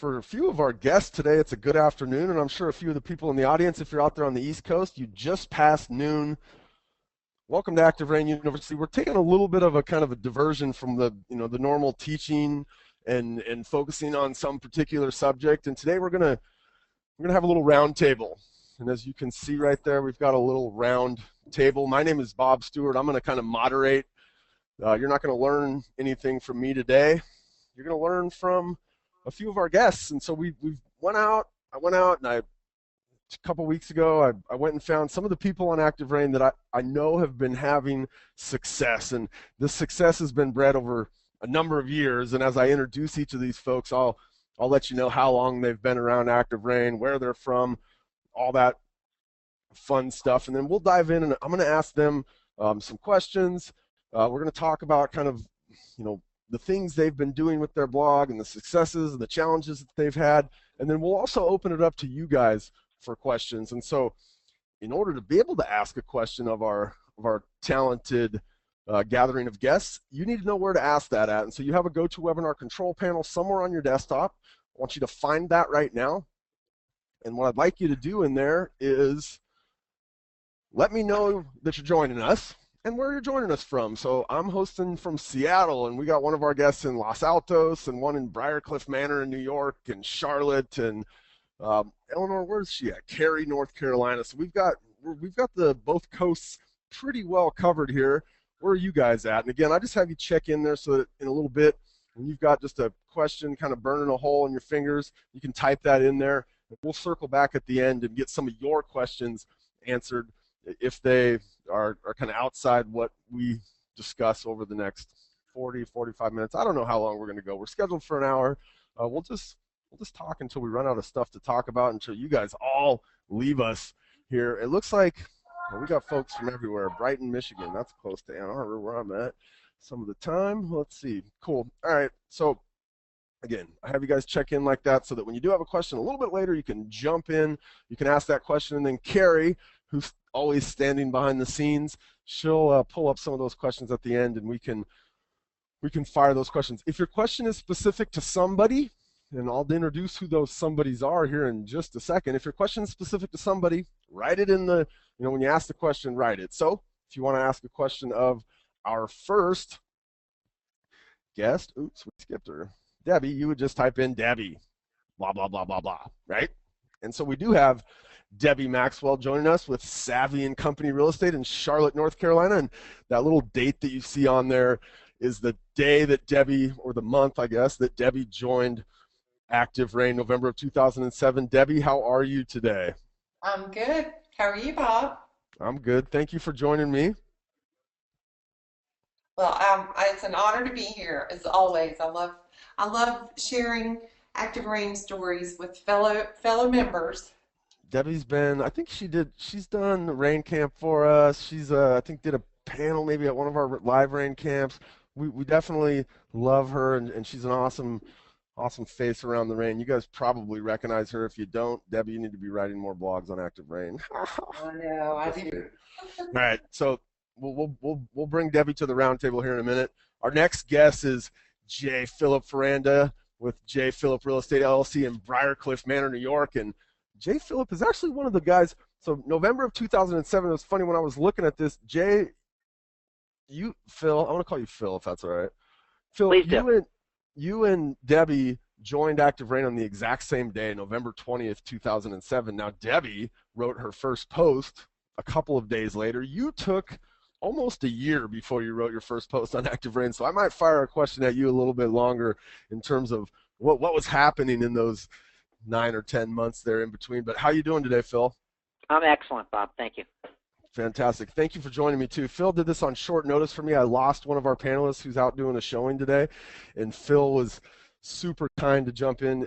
for a few of our guests today, it's a good afternoon, and I'm sure a few of the people in the audience, if you're out there on the East Coast, you just passed noon. Welcome to Active Rain University. We're taking a little bit of a kind of a diversion from the normal teaching and focusing on some particular subject. And today we're gonna have a little round table. And as you can see right there, we've got a little round table. My name is Bob Stewart. I'm gonna kind of moderate. You're not gonna learn anything from me today. You're gonna learn from a few of our guests. And so I went out and a couple weeks ago, I went and found some of the people on Active Rain that I know have been having success. And this success has been bred over a number of years. And as I introduce each of these folks, I'll let you know how long they've been around Active Rain, where they're from, all that fun stuff. And then we'll dive in, and I'm going to ask them some questions. We're going to talk about kind of, the things they've been doing with their blog and the successes and the challenges that they've had. And then we'll also open it up to you guys for questions. And so in order to be able to ask a question of our talented gathering of guests, you need to know where to ask that at. And so you have a GoToWebinar control panel somewhere on your desktop. I want you to find that right now. And what I'd like you to do in there is let me know that you're joining us and where you're joining us from. So I'm hosting from Seattle, and we got one of our guests in Los Altos and one in Briarcliff Manor in New York and Charlotte, and Eleanor, where's she at? Cary, North Carolina. So we've got the both coasts pretty well covered here. Where are you guys at? And again, I just have you check in there so that in a little bit, when you've got just a question kind of burning a hole in your fingers, you can type that in there. We'll circle back at the end and get some of your questions answered if they are kind of outside what we discuss over the next 40, 45 minutes. I don't know how long we're going to go. We're scheduled for an hour. We'll just talk until we run out of stuff to talk about, until you guys all leave us here. It looks like we got folks from everywhere. Brighton, Michigan. That's close to Ann Arbor, where I'm at some of the time. Let's see. Cool. All right. So again, I have you guys check in like that so that when you do have a question a little bit later, you can jump in, you can ask that question, and then Carrie, who's always standing behind the scenes, she'll pull up some of those questions at the end, and we can fire those questions. If your question is specific to somebody, and I'll introduce who those somebodies are here in just a second. If your question is specific to somebody, write it in the, when you ask the question, write it. So if you want to ask a question of our first guest, oops, we skipped her, Debbie, you would just type in Debbie, blah, blah, blah, blah, blah, right? And so we do have Debbie Maxwell joining us with Savvy and Company Real Estate in Charlotte, North Carolina. And that little date that you see on there is the day that Debbie, or the month, I guess, that Debbie joined Active Rain, November of 2007. Debbie, how are you today? I'm good. How are you, Bob? I'm good. Thank you for joining me. Well, it's an honor to be here, as always. I love sharing Active Rain stories with fellow members. Debbie's been, I think she's done the rain camp for us. She's, I think, did a panel maybe at one of our live rain camps. We definitely love her, and she's an awesome face around the rain. You guys probably recognize her. If you don't, Debbie, you need to be writing more blogs on Active Rain. I know, I do. All right, so we'll bring Debbie to the round table here in a minute. Our next guest is J. Philip Faranda with J. Philip Real Estate LLC in Briarcliff Manor, New York. And J. Philip is actually one of the guys. So November of 2007, it was funny when I was looking at this. Phil, I want to call you Phil if that's all right. Phil, please do. You and Debbie joined Active Rain on the exact same day, November 20th, 2007. Now, Debbie wrote her first post a couple of days later. You took almost a year before you wrote your first post on Active Rain, so I might fire a question at you a little bit longer in terms of what was happening in those 9 or 10 months there in between. But how you doing today, Phil? I'm excellent, Bob. Thank you. Fantastic. Thank you for joining me, too. Phil did this on short notice for me. I lost one of our panelists who's out doing a showing today, and Phil was super kind to jump in.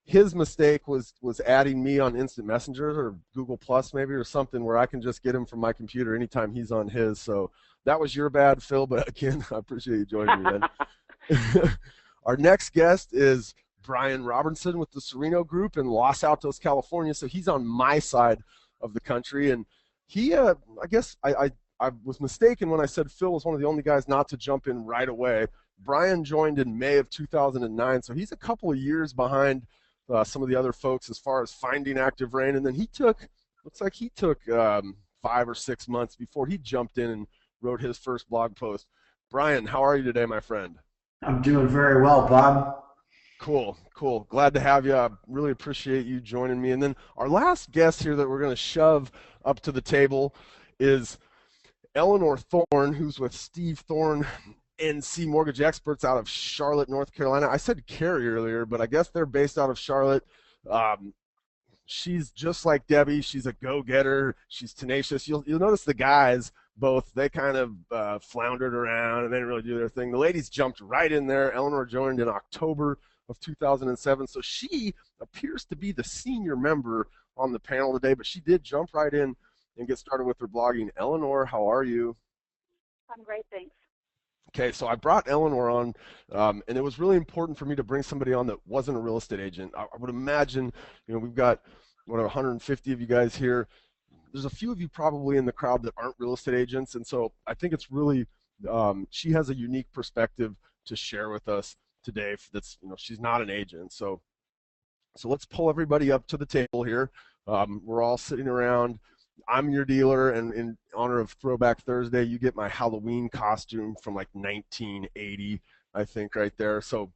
His mistake was adding me on Instant Messenger or Google Plus maybe, or something where I can just get him from my computer anytime he's on his. So that was your bad, Phil, but again, I appreciate you joining me, man. Our next guest is Bryan Robertson with the Sereno Group in Los Altos, California. So he's on my side of the country, and he, I guess I was mistaken when I said Phil was one of the only guys not to jump in right away. Bryan joined in May of 2009, so he's a couple of years behind some of the other folks as far as finding active rain. And then looks like he took 5 or 6 months before he jumped in and wrote his first blog post. Bryan, how are you today, my friend? I'm doing very well, Bob. Cool, cool. Glad to have you. I really appreciate you joining me. And then our last guest here that we're going to shove up to the table is Eleanor Thorne, who's with Steve Thorne NC Mortgage Experts out of Charlotte, North Carolina. I said Cary earlier, but I guess they're based out of Charlotte. She's just like Debe. She's a go-getter. She's tenacious. You'll notice the guys both, they kind of floundered around and they didn't really do their thing. The ladies jumped right in there. Eleanor joined in October of 2007, so she appears to be the senior member on the panel today, but she did jump right in and get started with her blogging. Eleanor, how are you? I'm great, thanks. Okay, so I brought Eleanor on, and it was really important for me to bring somebody on that wasn't a real estate agent. I would imagine, we've got 150 of you guys here. There's a few of you probably in the crowd that aren't real estate agents, and so I think it's really, she has a unique perspective to share with us today. That's, she's not an agent, so let's pull everybody up to the table here. We're all sitting around. I'm your dealer, and in honor of Throwback Thursday, you get my Halloween costume from like 1980, I think, right there. So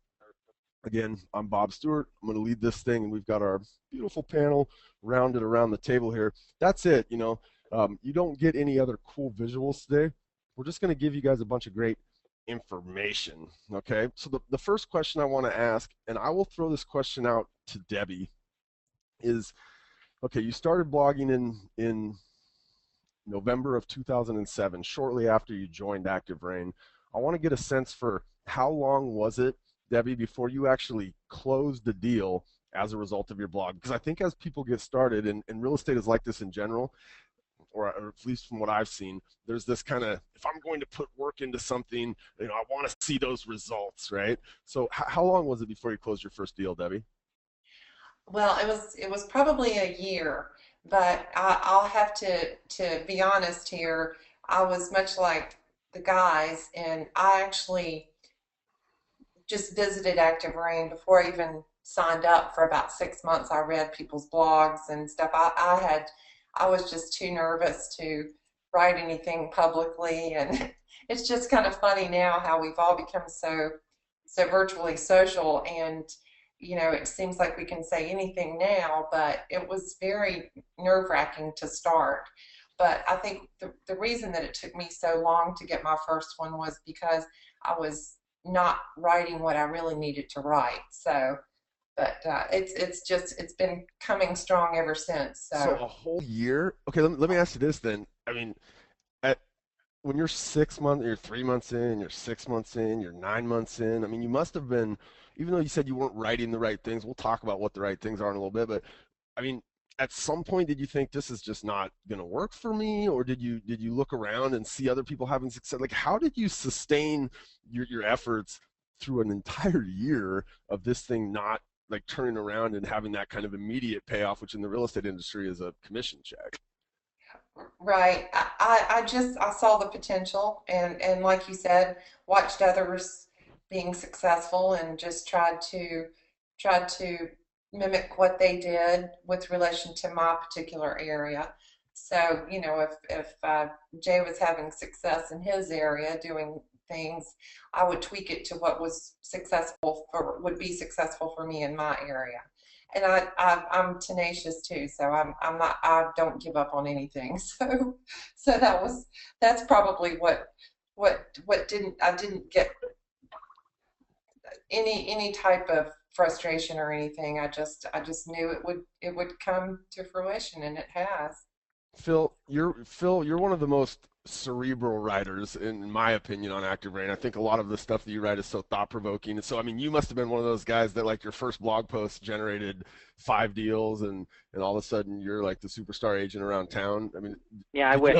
again, I'm Bob Stewart. I'm going to lead this thing, and we've got our beautiful panel rounded around the table here. That's it. You don't get any other cool visuals today. We're just going to give you guys a bunch of great information. Okay, so the first question I want to ask, and I will throw this question out to Debe, is, okay, you started blogging in November of 2007, shortly after you joined Active Rain. I want to get a sense for how long was it, Debe, before you actually closed the deal as a result of your blog? Because I think as people get started, and real estate is like this in general, or at least from what I've seen, there's this kind of, if I'm going to put work into something, I want to see those results, right? So how long was it before you closed your first deal, Debe? Well, it was probably a year, but I'll have to be honest here. I was much like the guys, and I actually just visited Active Rain before I even signed up for about 6 months. I read people's blogs and stuff. I was just too nervous to write anything publicly, and it's just kind of funny now how we've all become so virtually social, and it seems like we can say anything now, but it was very nerve-wracking to start. But I think the reason that it took me so long to get my first one was because I was not writing what I really needed to write. So, but it's been coming strong ever since. So a whole year? Okay, let me ask you this then. I mean, when you're 6 months, you're 3 months in, you're 6 months in, you're 9 months in. I mean, you must have been, even though you said you weren't writing the right things, we'll talk about what the right things are in a little bit, but I mean, at some point, did you think this is just not going to work for me, or did you look around and see other people having success? Like, how did you sustain your efforts through an entire year of this thing not like turning around and having that kind of immediate payoff, which in the real estate industry is a commission check? Right. I saw the potential, and like you said, watched others being successful and just tried to mimic what they did with relation to my particular area. So, if Jay was having success in his area doing things, I would tweak it to what would be successful for me in my area. And I'm tenacious too, so I don't give up on anything. So that's probably what didn't get any type of frustration or anything. I just knew it would come to fruition, and it has. Phil, you're one of the most cerebral writers, in my opinion, on Active Rain. I think a lot of the stuff that you write is so thought-provoking. And so, I mean, you must have been one of those guys that, like, your first blog post generated 5 deals, and all of a sudden you're like the superstar agent around town. I mean, Yeah, I wish.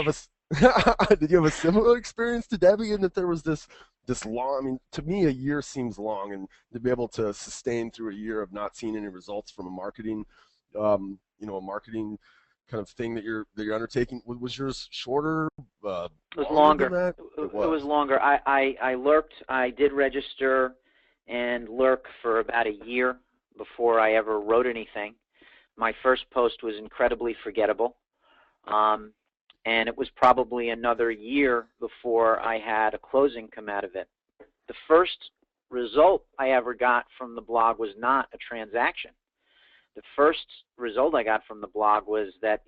did you have a similar experience to Debe, in that there was this long, I mean, to me, a year seems long, and to be able to sustain through a year of not seeing any results from a marketing kind of thing that you're undertaking? Was yours shorter? It was Longer longer. than that? It was longer. I lurked. I did register and lurk for about a year before I ever wrote anything. My first post was incredibly forgettable. And it was probably another year before I had a closing come out of it. The first result I ever got from the blog was not a transaction. The first result I got from the blog was that,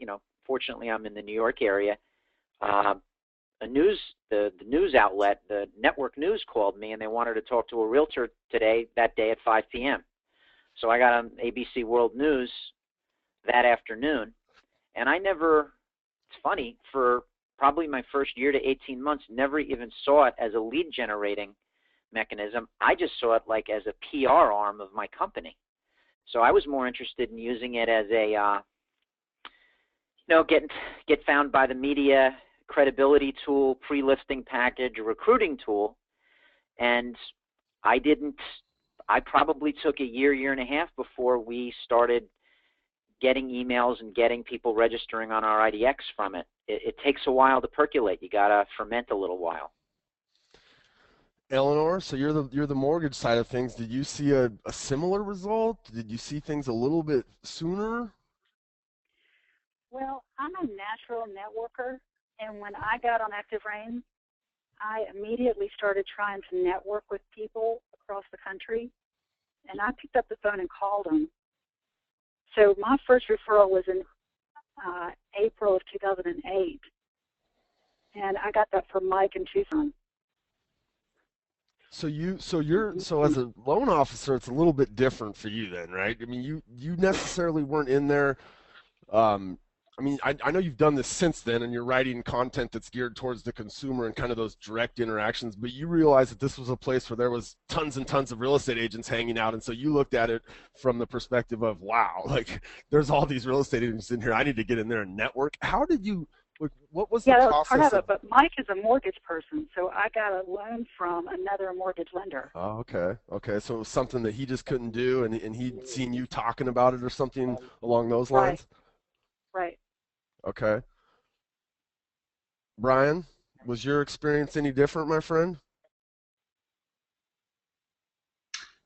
fortunately I'm in the New York area. The news outlet, the network news, called me and they wanted to talk to a realtor that day at 5 p.m. So I got on ABC World News that afternoon, and it's funny, for probably my first year to 18 months, never even saw it as a lead generating mechanism. I just saw it like as a PR arm of my company. So I was more interested in using it as a, get found by the media, credibility tool, pre-listing package, recruiting tool. And I probably took a year and a half before we started getting emails and getting people registering on our IDX from it. It takes a while to percolate. You got to ferment a little while. Eleanor, so you're the mortgage side of things. Did you see a similar result? Did you see things a little bit sooner? Well, I'm a natural networker, and when I got on Active Rain, I immediately started trying to network with people across the country, and I picked up the phone and called them. So my first referral was in April of 2008, and I got that from Mike in Tucson. So as a loan officer, it's a little bit different for you then, right? I mean, you necessarily weren't in there. I know you've done this since then, and you're writing content that's geared towards the consumer and kind of those direct interactions, but you realized that this was a place where there was tons and tons of real estate agents hanging out, and so you looked at it from the perspective of, wow, like there's all these real estate agents in here. I need to get in there and network. How did you, what was the process? Yeah, that was part of it, but Mike is a mortgage person, so I got a loan from another mortgage lender. Oh, okay. So it was something that he just couldn't do, and he'd seen you talking about it or something along those lines? Right. Okay. Bryan, was your experience any different, my friend?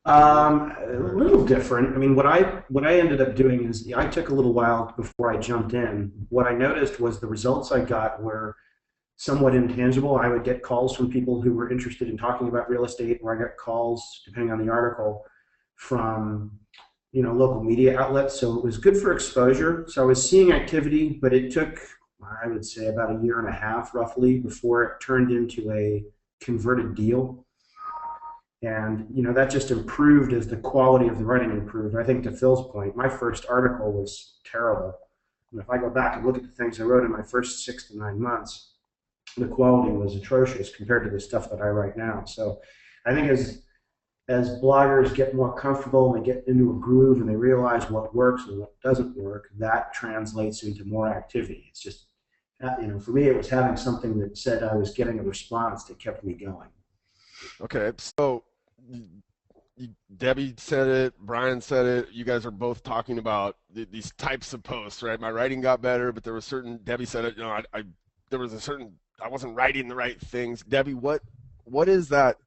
A little different. I mean, what I ended up doing is I took a little while before I jumped in. What I noticed was the results I got were somewhat intangible. I would get calls from people who were interested in talking about real estate, or I got calls, depending on the article, from local media outlets. So it was good for exposure. So I was seeing activity, but it took, I would say, about a year and a half roughly before it turned into a converted deal. And that just improved as the quality of the writing improved. I think to Phil's point, my first article was terrible. And if I go back and look at the things I wrote in my first 6 to 9 months, the quality was atrocious compared to the stuff that I write now. So I think as bloggers get more comfortable and they get into a groove and they realize what works and what doesn't work, that translates into more activity. It's just, for me, it was having something that said I was getting a response that kept me going. Okay, so Debe said it, Bryan said it. You guys are both talking about these types of posts, right? My writing got better, but there was Debe said it, I wasn't writing the right things. Debe, what is that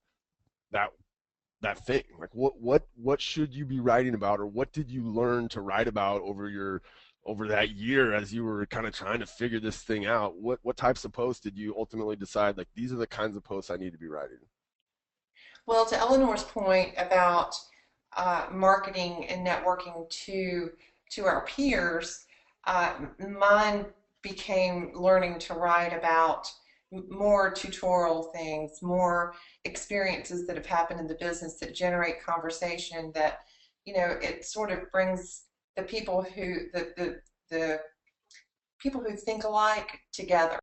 thing? Like what should you be writing about, or what did you learn to write about over that year as you were kind of trying to figure this thing out? What types of posts did you ultimately decide, like, these are the kinds of posts I need to be writing? Well, to Eleanor's point about marketing and networking to our peers, mine became learning to write about more tutorial things, more experiences that have happened in the business that generate conversation, that it sort of brings the people who the people who think alike together,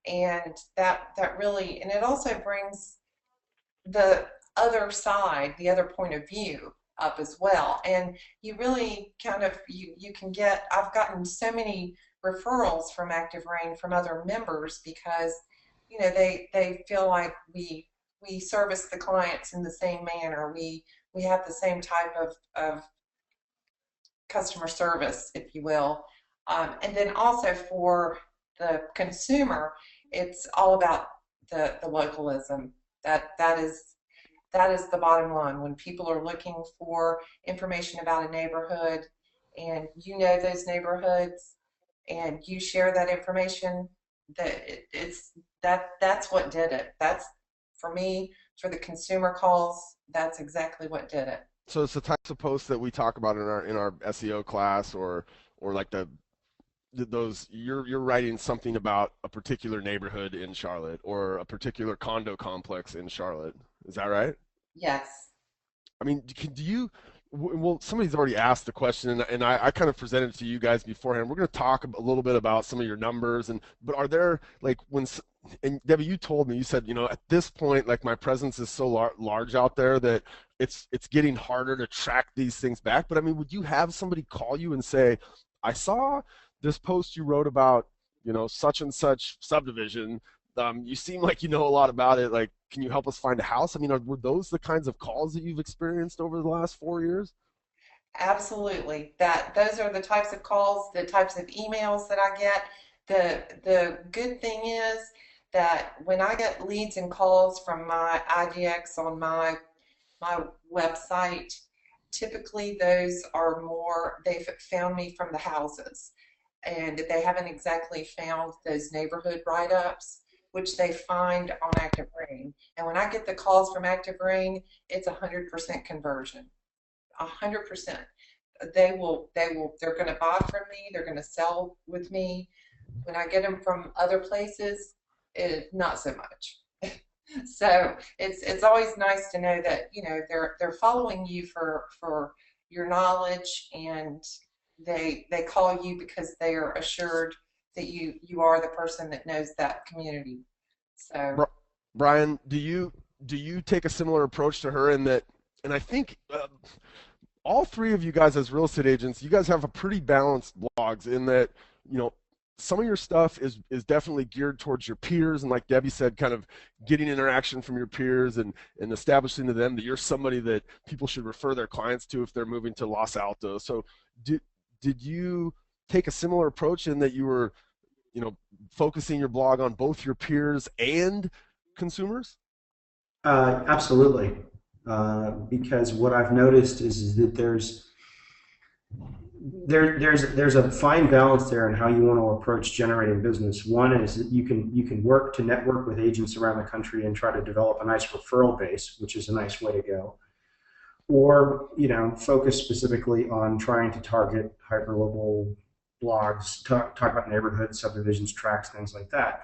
and that really, and it also brings the other side, the other point of view up as well. And you really kind of, you can get, I've gotten so many referrals from Active Rain from other members because they feel like we service the clients in the same manner. We have the same type of customer service, if you will. And then also for the consumer, it's all about the localism. That is the bottom line. When people are looking for information about a neighborhood and you know those neighborhoods and you share that information, that's what did it. That's for me, for the consumer calls, that's exactly what did it. So it's the types of posts that we talk about in our SEO class, or like those you're writing something about a particular neighborhood in Charlotte or a particular condo complex in Charlotte. Is that right? Yes. I mean, do you? Well, somebody's already asked the question, and I kind of presented it to you guys beforehand. We're going to talk a little bit about some of your numbers, but are there like and Debbie, you told me, you said, at this point, like my presence is so large out there that it's getting harder to track these things back. But I mean, would you have somebody call you and say, I saw this post you wrote about, such and such subdivision. You seem like you know a lot about it. Like, can you help us find a house? I mean, were those the kinds of calls that you've experienced over the last 4 years? Absolutely. Those are the types of calls, the types of emails that I get. The good thing is that when I get leads and calls from my IDX on my website, typically those are more, they've found me from the houses, and they haven't exactly found those neighborhood write-ups, which they find on Active Rain. And when I get the calls from Active Rain, it's 100% conversion. 100%. They're going to buy from me. They're going to sell with me. When I get them from other places, not so much. So it's always nice to know that they're following you for your knowledge, and they call you because they are assured that you are the person that knows that community. So Bryan, do you take a similar approach to her in that? And I think all three of you guys as real estate agents, you guys have a pretty balanced blogs in that, some of your stuff is definitely geared towards your peers, and like Debbie said, kind of getting interaction from your peers and establishing to them that you're somebody that people should refer their clients to if they're moving to Los Altos. So did you take a similar approach in that you were, focusing your blog on both your peers and consumers? Absolutely. Because what I've noticed is that there's a fine balance there in how you want to approach generating business. One is that you can work to network with agents around the country and try to develop a nice referral base, which is a nice way to go. Or focus specifically on trying to target hyperlocal blogs, talk about neighborhoods, subdivisions, tracts, things like that.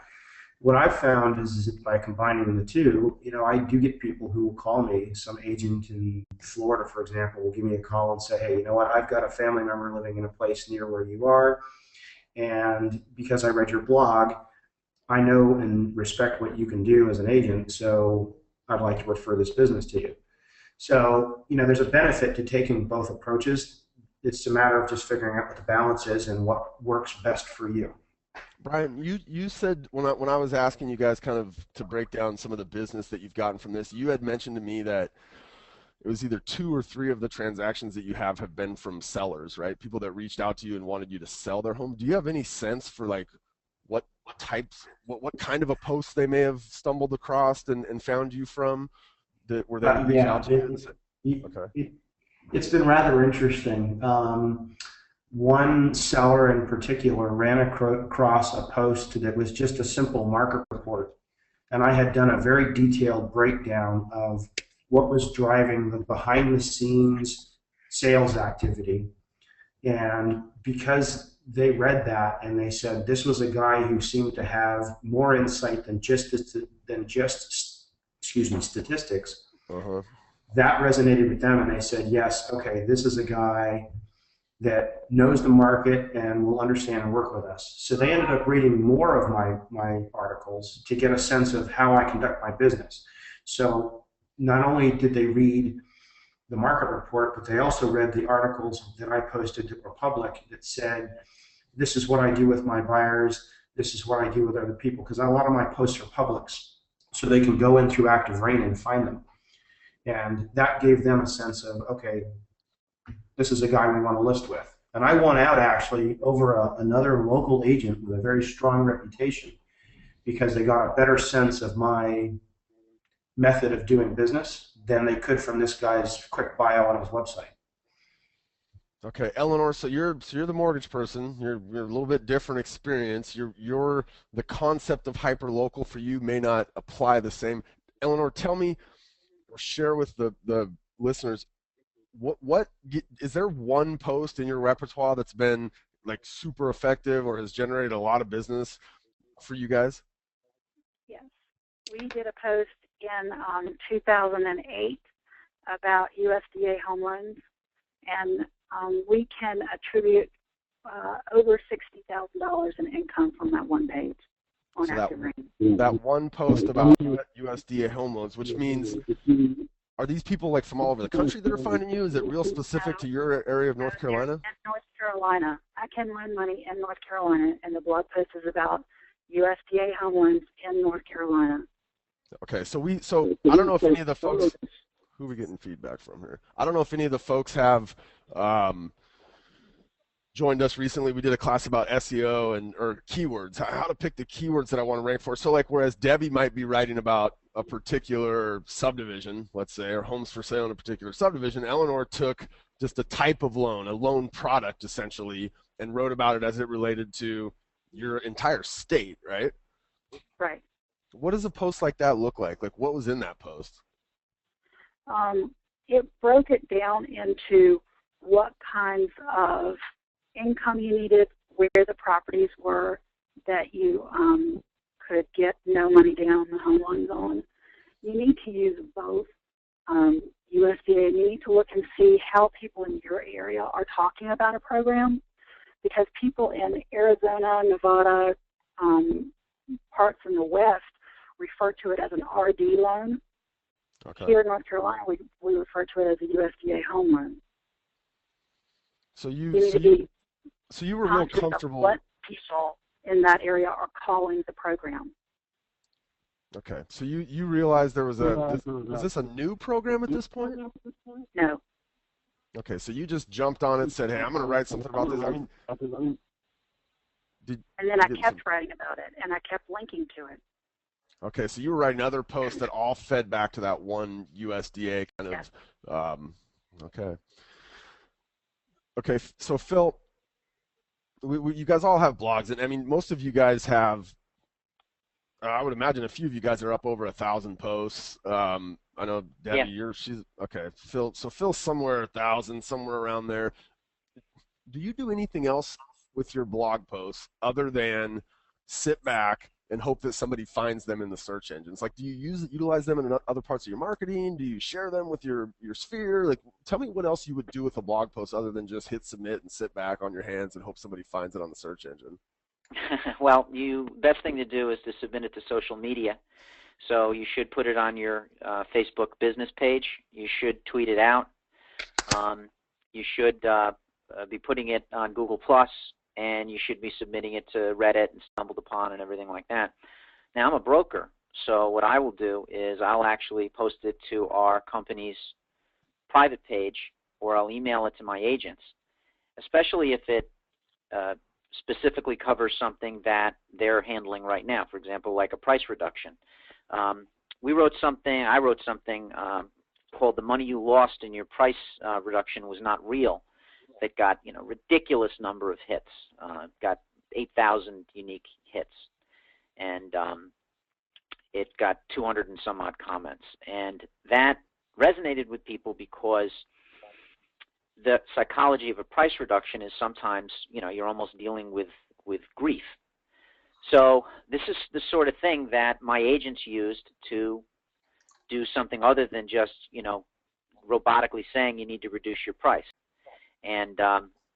What I've found is that by combining the two, I do get people who will call me. Some agent in Florida, for example, will give me a call and say, hey, you know what, I've got a family member living in a place near where you are, and because I read your blog, I know and respect what you can do as an agent, so I'd like to refer this business to you. So, there's a benefit to taking both approaches. It's a matter of just figuring out what the balance is and what works best for you. Bryan, you said when I was asking you guys kind of to break down some of the business that you've gotten from this, you had mentioned to me that it was either 2 or 3 of the transactions that you have been from sellers, right? People that reached out to you and wanted you to sell their home. Do you have any sense for like what kind of a post they may have stumbled across and found you from where they reached out to you? Okay. It's been rather interesting. One seller in particular ran across a post that was just a simple market report, and I had done a very detailed breakdown of what was driving the behind-the-scenes sales activity. And because they read that and they said this was a guy who seemed to have more insight than just statistics, that resonated with them, and they said, yes, okay, this is a guy that knows the market and will understand and work with us. So they ended up reading more of my articles to get a sense of how I conduct my business. So not only did they read the market report, but they also read the articles that I posted that were public that said, this is what I do with my buyers, this is what I do with other people, because a lot of my posts are publics, so they can go in through Active Rain and find them. And that gave them a sense of, okay, this is a guy we want to list with. And I won out actually over another local agent with a very strong reputation because they got a better sense of my method of doing business than they could from this guy's quick bio on his website. Okay, Eleanor. So you're the mortgage person. You're a little bit different experience. You're the concept of hyper local for you may not apply the same. Eleanor, tell me or share with the listeners what is there one post in your repertoire that's been like super effective or has generated a lot of business for you guys? Yes. We did a post in 2008 about USDA home loans, and we can attribute over $60,000 in income from that one page on Active Rain. That one post about USDA home loans, which means, are these people like from all over the country that are finding you? Is it real specific to your area of North Carolina? In North Carolina. I can loan money in North Carolina, and the blog post is about USDA home loans in North Carolina. Okay, so I don't know if any of the folks, who are we getting feedback from here? I don't know if any of the folks have joined us recently. We did a class about SEO or keywords, how to pick the keywords that I want to rank for. So like whereas Debbie might be writing about a particular subdivision, let's say, or homes for sale in a particular subdivision, Eleanor took just a type of loan, a loan product essentially, and wrote about it as it related to your entire state, right? Right. What does a post like that look like? Like what was in that post? It broke it down into what kinds of income you needed, where the properties were that you could get no money down the home loans on. You need to use both USDA, and you need to look and see how people in your area are talking about a program, because people in Arizona, Nevada, parts in the West refer to it as an RD loan. Okay. Here in North Carolina, we refer to it as a USDA home loan. So you were real comfortable. What people in that area are calling the program. Okay, so you realized there was was this a new program at this point? No. Okay, so you just jumped on it and said, hey, I'm going to write something about this. I mean, and then I kept writing about it, and I kept linking to it. Okay, so you were writing other posts that all fed back to that one USDA kind of, okay. Okay, so Phil, you guys all have blogs, and I mean, most of you guys have, I would imagine a few of you guys are up over 1,000 posts. I know Debbie, she's, okay, Phil's somewhere 1,000, somewhere around there. Do you do anything else with your blog posts other than sit back and hope that somebody finds them in the search engines? Like, do you utilize them in other parts of your marketing? Do you share them with your sphere? Like, tell me what else you would do with a blog post other than just hit submit and sit back on your hands and hope somebody finds it on the search engine. Well, best thing to do is to submit it to social media. So you should put it on your Facebook business page. You should tweet it out. You should be putting it on Google+. And you should be submitting it to Reddit and Stumbled Upon and everything like that. Now, I'm a broker, so what I will do is I'll actually post it to our company's private page, or I'll email it to my agents, especially if it specifically covers something that they're handling right now. For example, like a price reduction. I wrote something called "The Money You Lost in Your Price Reduction Was Not Real." That got ridiculous number of hits. Got 8,000 unique hits, and it got 200 and some odd comments. And that resonated with people because the psychology of a price reduction is sometimes you're almost dealing with grief. So this is the sort of thing that my agents used to do something other than just robotically saying you need to reduce your price. And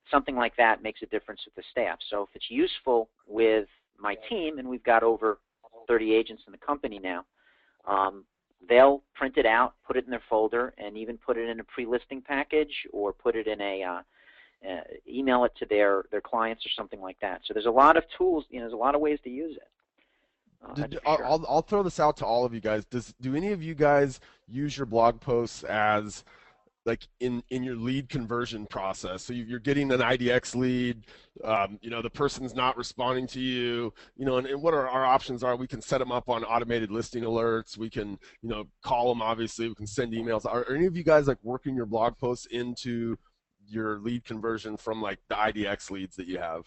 something like that makes a difference with the staff. So if it's useful with my team, and we've got over 30 agents in the company now, they'll print it out, put it in their folder, and even put it in a pre-listing package or put it in email it to their clients or something like that. So there's a lot of tools, there's a lot of ways to use it. I'll throw this out to all of you guys. Do any of you guys use your blog posts as like in your lead conversion process. So you're getting an IDX lead, the person's not responding to you, and what our options are. We can set them up on automated listing alerts. We can, call them, obviously. We can send emails. Are any of you guys like working your blog posts into your lead conversion from like the IDX leads that you have?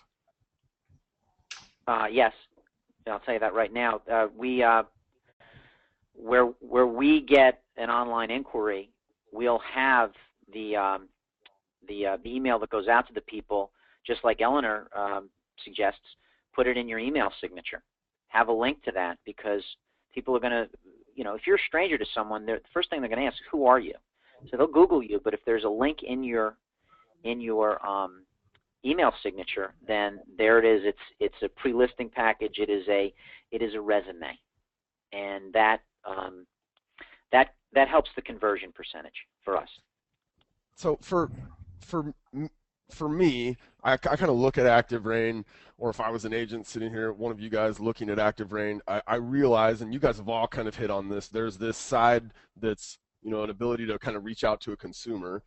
Yes, I'll tell you that right now. Where we get an online inquiry, we'll have the email that goes out to the people, just like Eleanor suggests. Put it in your email signature. Have a link to that, because people are going to, if you're a stranger to someone, the first thing they're going to ask is, who are you? So they'll Google you, but if there's a link in your email signature, then there it is. It's a pre-listing package. It is a resume, and that helps the conversion percentage for us. So for me, I kind of look at Active Rain, or if I was an agent sitting here, one of you guys looking at Active Rain, I realize, and you guys have all kind of hit on this, there's this side that's, an ability to kind of reach out to a consumer,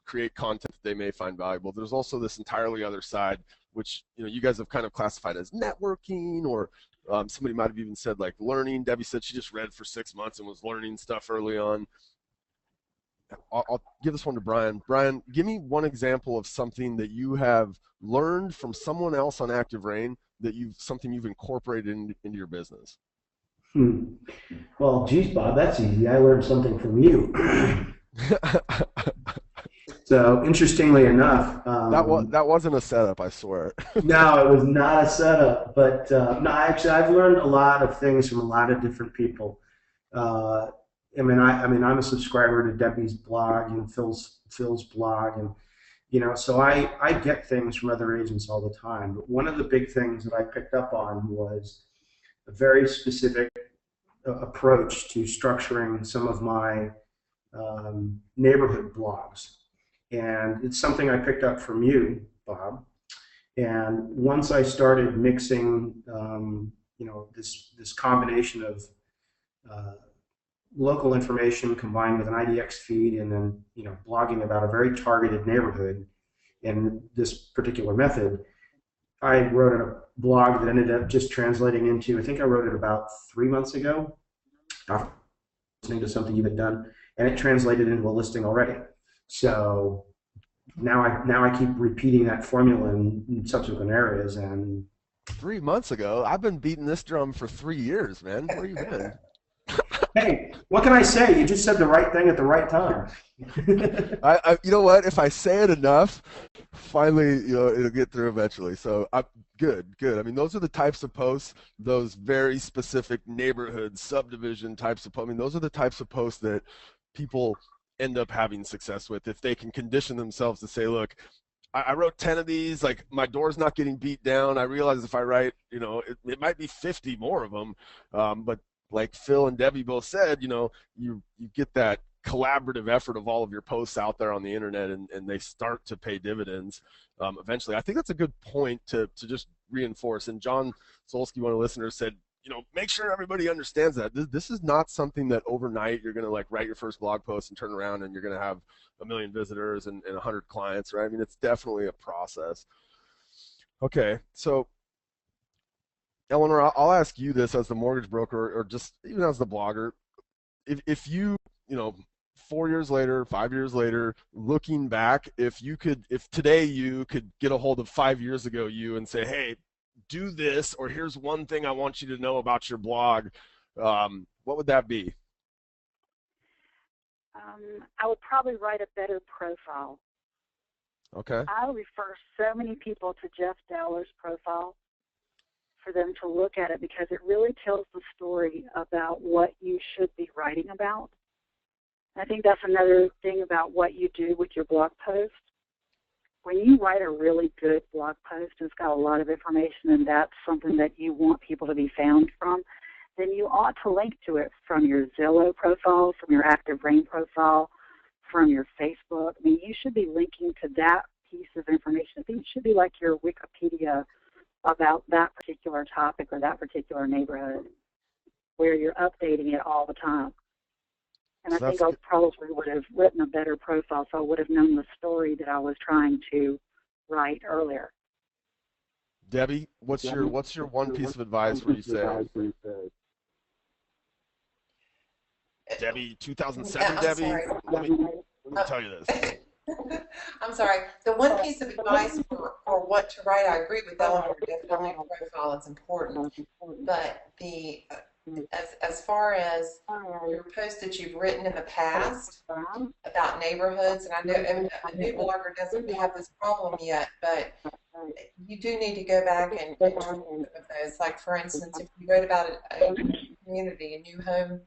create content that they may find valuable. There's also this entirely other side, which, you guys have kind of classified as networking, or somebody might have even said like learning. Debbie said she just read for 6 months and was learning stuff early on. I'll give this one to Bryan. Bryan, give me one example of something that you have learned from someone else on Active Rain that something you've incorporated into your business. Well, geez, Bob, that's easy. I learned something from you. So, interestingly enough, that wasn't a setup, I swear. No, it was not a setup. But no, actually, I've learned a lot of things from a lot of different people. I'm a subscriber to Debbie's blog and Phil's blog, and so I get things from other agents all the time. But one of the big things that I picked up on was a very specific approach to structuring some of my neighborhood blogs, and it's something I picked up from you, Bob. And once I started mixing, this combination of local information combined with an IDX feed, and then blogging about a very targeted neighborhood in this particular method, I wrote a blog that ended up just translating into, I think I wrote it about 3 months ago, after listening to something you had done, and it translated into a listing already. So now I keep repeating that formula in subsequent areas. And 3 months ago, I've been beating this drum for 3 years, man. Where you been? Hey, what can I say? You just said the right thing at the right time. You know what? If I say it enough, finally, it'll get through eventually. So good. I mean, those are the types of posts, those very specific neighborhood subdivision types of posts. I mean, those are the types of posts that people end up having success with if they can condition themselves to say, look, I wrote 10 of these, like my door's not getting beat down. I realize if I write, it might be 50 more of them, but like Phil and Debbie both said, you get that collaborative effort of all of your posts out there on the internet, and they start to pay dividends eventually. I think that's a good point to just reinforce. And John Solsky, one of the listeners, said, make sure everybody understands that this is not something that overnight you're going to like write your first blog post and turn around and you're going to have 1 million visitors and 100 clients, right? I mean, it's definitely a process. Okay, so Eleanor, I'll ask you this as the mortgage broker, or just even as the blogger. If you, 4 years later, 5 years later, looking back, if today you could get a hold of 5 years ago you and say, hey, do this, or here's one thing I want you to know about your blog, what would that be? I would probably write a better profile. Okay. I refer so many people to Jeff Dowler's profile for them to look at it, because it really tells the story about what you should be writing about. And I think that's another thing about what you do with your blog post. When you write a really good blog post, it's got a lot of information, and that's something that you want people to be found from, then you ought to link to it from your Zillow profile, from your Active Rain profile, from your Facebook. I mean, you should be linking to that piece of information. I think it should be like your Wikipedia about that particular topic or that particular neighborhood, where you're updating it all the time. And So I think that's I probably would have written a better profile, so I would have known the story that I was trying to write earlier. Debbie, what's your one piece of advice where you say, Debbie, 2007 I'm Debbie, sorry. let me tell you this. I'm sorry. The one piece of advice for what to write, I agree with Eleanor. Definitely, a profile is important. But the as far as your posts that you've written in the past about neighborhoods, and I know a new blogger doesn't have this problem yet, but you do need to go back and tweak some of those. Like, for instance, if you wrote about a community, a new home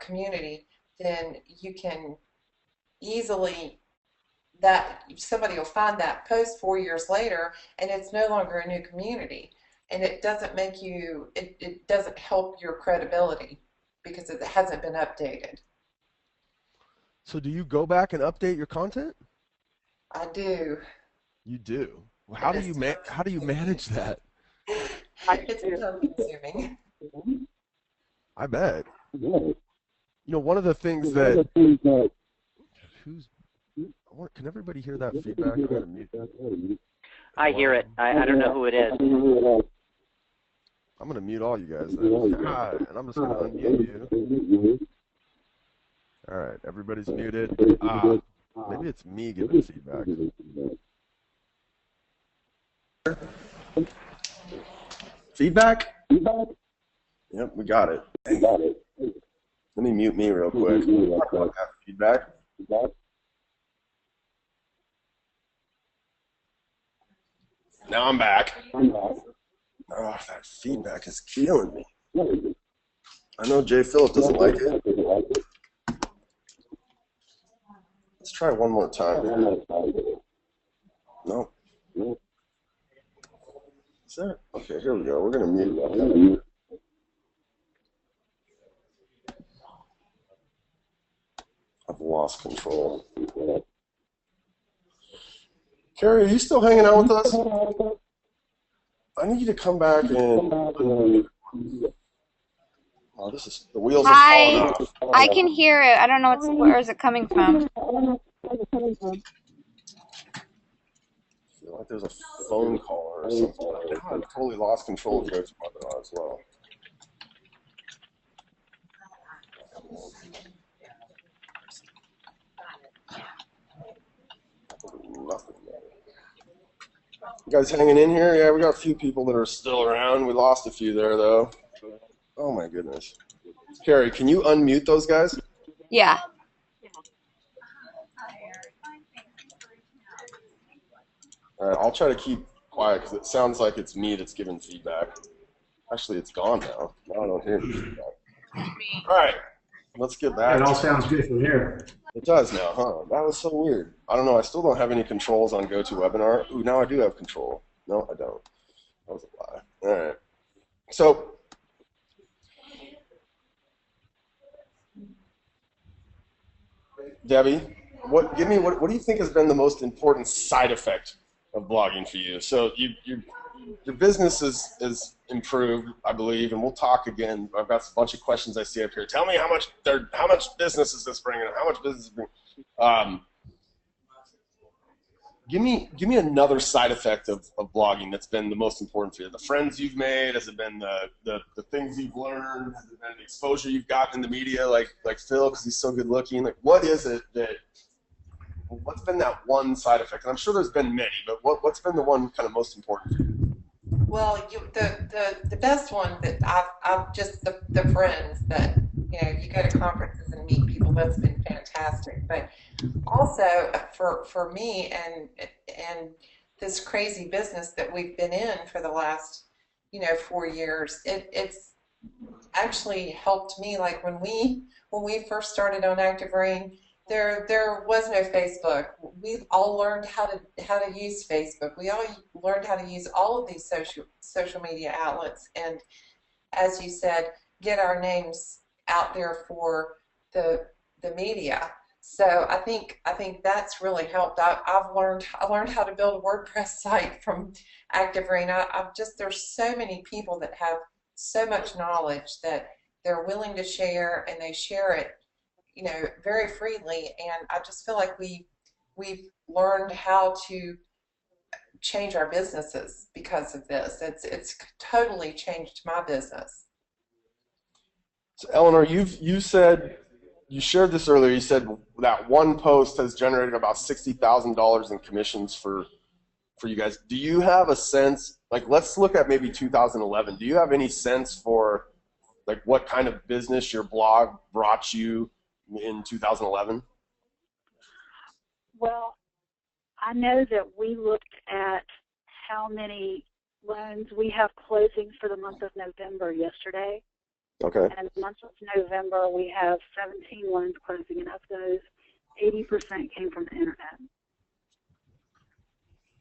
community, then you can easily, that somebody will find that post 4 years later and it's no longer a new community, and it doesn't make you, it doesn't help your credibility because it hasn't been updated. So do you go back and update your content? I do. You do. Well, how do you manage that? It's time consuming. I bet. You know, one of the things that can everybody hear that feedback? I'm gonna mute. I hear it. I don't know who it is. I'm gonna mute all you guys then. Hi, and I'm just gonna unmute you. All right, everybody's muted. Maybe it's me giving feedback. Feedback? Yep, we got it. Let me mute me real quick. Feedback. Now I'm back. Oh, that feedback is killing me. I know Jay Phillip doesn't like it. Let's try one more time. No. Is that? Okay, here we go. We're going to mute. I've lost control. Carrie, are you still hanging out with us? I need you to come back and... Oh, this is... The wheels are falling off. I can hear it. I don't know where is it coming from. I feel like there's a phone call or something. Now I've totally lost control of Joe's webinar as well. Nothing. You guys hanging in here? Yeah, we got a few people that are still around. We lost a few there, though. Oh, my goodness. Carrie, can you unmute those guys? Yeah. All right, I'll try to keep quiet because it sounds like it's me that's giving feedback. Actually, it's gone now. Now I don't hear any feedback. All right, let's get back. It all sounds good from here. It does now, huh? That was so weird. I don't know. I still don't have any controls on GoToWebinar. Ooh, now I do have control. No, I don't. That was a lie. All right. So, Debbie, what do you think has been the most important side effect of blogging for you? So your business is improved, I believe, and we'll talk again. I've got a bunch of questions I see up here. Tell me how much business is this bringing? How much business is bringing? Give me another side effect of blogging that's been the most important for you. The friends you've made, has it been the things you've learned, has it been the exposure you've gotten in the media, like Phil because he's so good looking? Like, what is it what's been that one side effect? And I'm sure there's been many, but what's been the one kind of most important for you? Well, the best one that I've just the friends that, you know, you go to conferences and meet people, that's been fantastic. But also for me and this crazy business that we've been in for the last, 4 years, it's actually helped me. Like when we first started on Active Rain, there was no Facebook. We all learned how to use Facebook. We all learned how to use all of these social media outlets, and as you said, get our names out there for the media. So I think that's really helped. I learned how to build a WordPress site from Active Rain. There's so many people that have so much knowledge that they're willing to share, and they share it you know, very freely, and I just feel like we've learned how to change our businesses because of this. It's totally changed my business. So Eleanor, you said you shared this earlier. You said that one post has generated about $60,000 in commissions for you guys. Do you have a sense? Like, let's look at maybe 2011. Do you have any sense for like what kind of business your blog brought you in 2011? Well, I know that we looked at how many loans we have closing for the month of November yesterday. Okay. And the month of November, we have 17 loans closing, and of those, 80% came from the internet.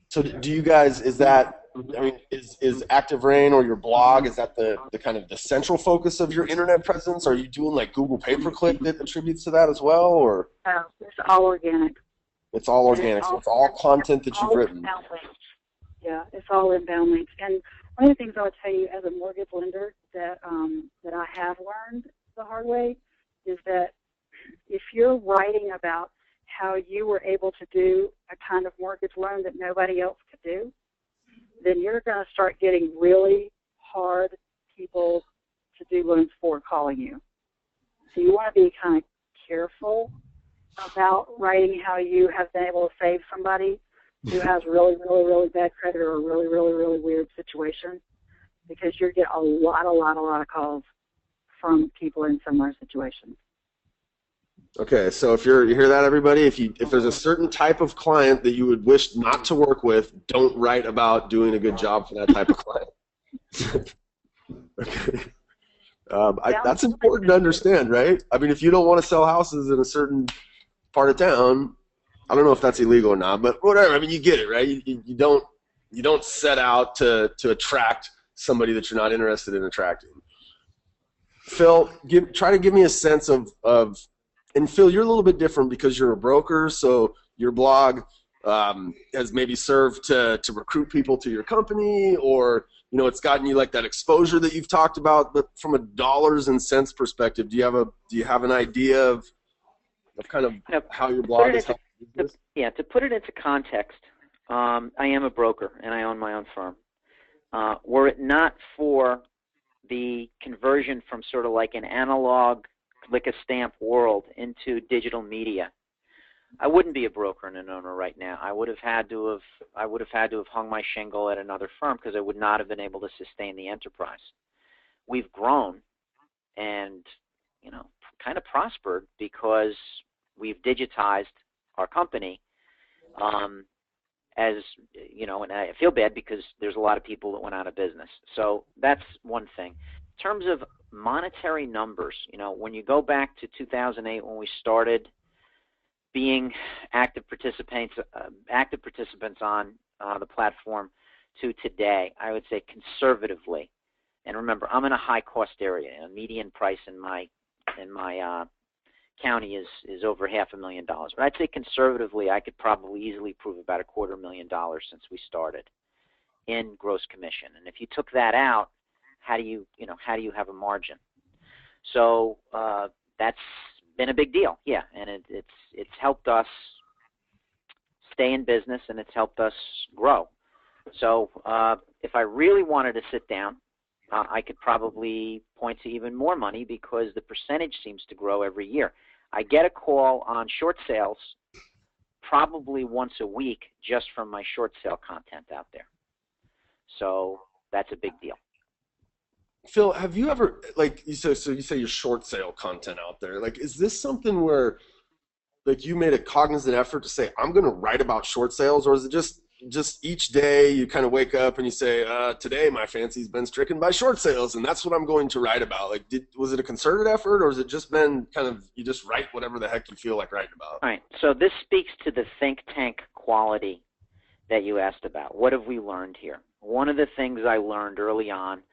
So do you guys, is that, I mean, is Active Rain or your blog, is that the kind of the central focus of your internet presence? Are you doing like Google pay-per-click that attributes to that as well, or? It's all organic. It's all organic, so it's all content that you've written. Yeah, it's all inbound links. And one of the things I would tell you as a mortgage lender that I have learned the hard way is that if you're writing about how you were able to do a kind of mortgage loan that nobody else could do, then you're going to start getting really hard people to do loans for calling you. So you want to be kind of careful about writing how you have been able to save somebody who has really, really, really bad credit or a really, really, really weird situation, because you get a lot of calls from people in similar situations. Okay, so if you hear that, everybody, if there's a certain type of client that you would wish not to work with, don't write about doing a good job for that type of client. Okay. That's important to understand, right? I mean, if you don't want to sell houses in a certain part of town, I don't know if that's illegal or not, but whatever. I mean, you get it, right? You don't set out to attract somebody that you're not interested in attracting. Phil, try to give me a sense of and Phil, you're a little bit different because you're a broker, so your blog has maybe served to recruit people to your company, or it's gotten you like that exposure that you've talked about. But from a dollars and cents perspective, do you have an idea of kind of how your blog is helping business? Yeah, to put it into context, I am a broker and I own my own firm. Were it not for the conversion from sort of like an analog lick a stamp world into digital media, I wouldn't be a broker and an owner right now. I would have had to have hung my shingle at another firm because I would not have been able to sustain the enterprise. We've grown and kind of prospered because we've digitized our company. And I feel bad because there's a lot of people that went out of business. So that's one thing. In terms of monetary numbers, when you go back to 2008 when we started being active participants on the platform to today, I would say conservatively, and remember, I'm in a high-cost area. A median price in my county is over $500,000. But I'd say conservatively, I could probably easily prove about $250,000 since we started in gross commission. And if you took that out, how do you have a margin? So that's been a big deal, yeah, and it's helped us stay in business and it's helped us grow. So if I really wanted to sit down, I could probably point to even more money because the percentage seems to grow every year. I get a call on short sales probably once a week just from my short sale content out there. So that's a big deal. Phil, have you ever, like, you say your short sale content out there, like, is this something where, like, you made a cognizant effort to say, I'm going to write about short sales, or is it just each day you kind of wake up and you say, today my fancy's been stricken by short sales, and that's what I'm going to write about? Like, was it a concerted effort, or has it just been kind of, you just write whatever the heck you feel like writing about? All right, so this speaks to the think tank quality that you asked about. What have we learned here? One of the things I learned early on